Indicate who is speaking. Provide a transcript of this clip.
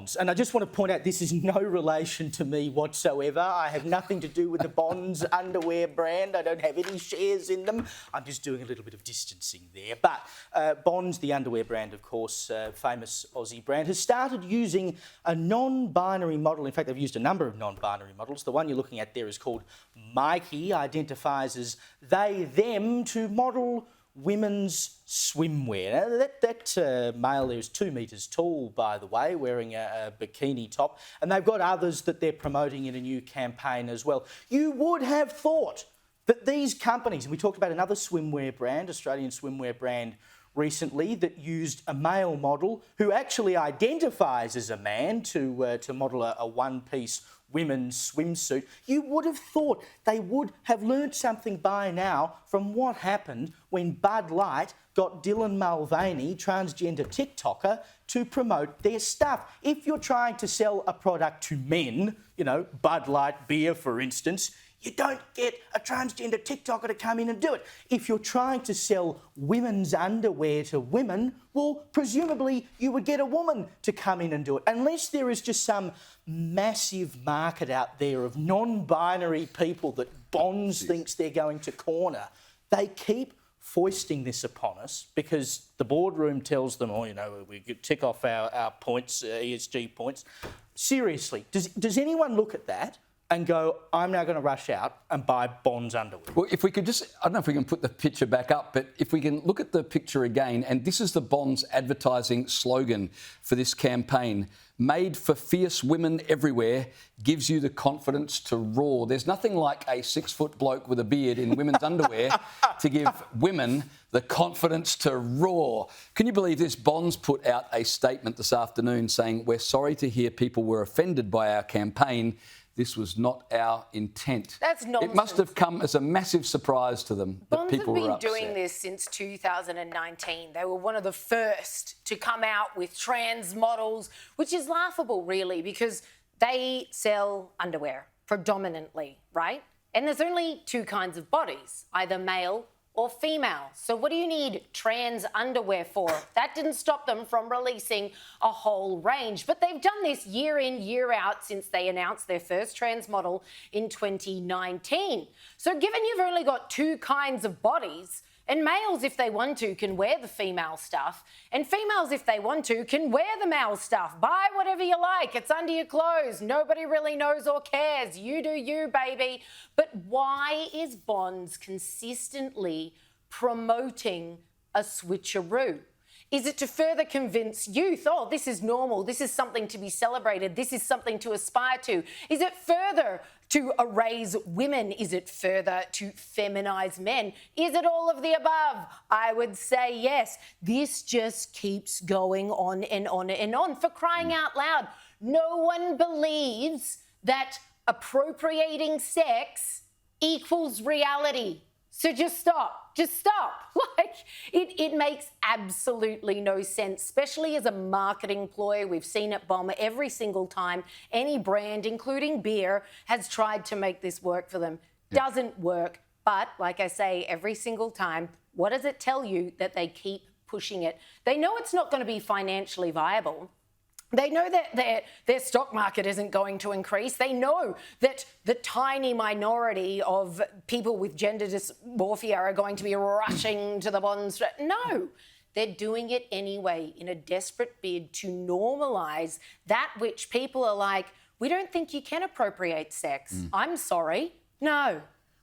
Speaker 1: Bonds. And I just want to point out this is no relation to me whatsoever. I have nothing to do with the Bonds underwear brand. I don't have any shares in them. I'm just doing a little bit of distancing there. But Bonds, the underwear brand, of course, famous Aussie brand, has started using a non-binary model. In fact, they've used a number of non-binary models. The one you're looking at there is called Mikey, identifies as they, them to model women's swimwear. Now, that male there is 2 metres tall, by the way, wearing a bikini top, and they've got others that they're promoting in a new campaign as well. You would have thought that these companies, and we talked about another swimwear brand, Australian swimwear brand, recently that used a male model who actually identifies as a man to model a one-piece women's swimsuit. You would have thought they would have learnt something by now from what happened when Bud Light got Dylan Mulvaney, transgender TikToker, to promote their stuff. If you're trying to sell a product to men, you know, Bud Light beer, for instance, you don't get a transgender TikToker to come in and do it. If you're trying to sell women's underwear to women, well, presumably you would get a woman to come in and do it. Unless there is just some massive market out there of non-binary people that Bonds thinks they're going to corner. They keep foisting this upon us because the boardroom tells them, oh, you know, we could tick off our points, ESG points. Seriously, does anyone look at that and go, I'm now going to rush out and buy Bonds underwear?
Speaker 2: Well, if we could just, I don't know if we can put the picture back up, but if we can look at the picture again, and this is the Bonds advertising slogan for this campaign: made for fierce women everywhere, gives you the confidence to roar. There's nothing like a 6-foot bloke with a beard in women's underwear to give women the confidence to roar. Can you believe this? Bonds put out a statement this afternoon saying, we're sorry to hear people were offended by our campaign. This was not our intent.
Speaker 3: That's nonsense.
Speaker 2: It must have come as a massive surprise to them that people were upset.
Speaker 3: Bonds have been doing this since 2019. They were one of the first to come out with trans models, which is laughable, really, because they sell underwear predominantly, right? And there's only 2 kinds of bodies, either male or female. So what do you need trans underwear for? That didn't stop them from releasing a whole range. But they've done this year in, year out since they announced their first trans model in 2019. So given you've only got 2 kinds of bodies, and males, if they want to, can wear the female stuff, and females, if they want to, can wear the male stuff. Buy whatever you like. It's under your clothes. Nobody really knows or cares. You do you, baby. But why is Bonds consistently promoting a switcheroo? Is it to further convince youth, oh, this is normal, this is something to be celebrated, this is something to aspire to? Is it further to erase women? Is it further to feminise men? Is it all of the above? I would say yes. This just keeps going on and on and on. For crying out loud, no one believes that appropriating sex equals reality. So just stop. Just stop. Like, it makes absolutely no sense, especially as a marketing ploy. We've seen it bomb every single time any brand, including beer, has tried to make this work for them. Doesn't work. But, like I say, every single time, what does it tell you that they keep pushing it? They know it's not going to be financially viable. They know that their stock market isn't going to increase. They know that the tiny minority of people with gender dysmorphia are going to be rushing to the Bonds. No, they're doing it anyway in a desperate bid to normalise that which people are like, we don't think you can appropriate sex. I'm sorry. No.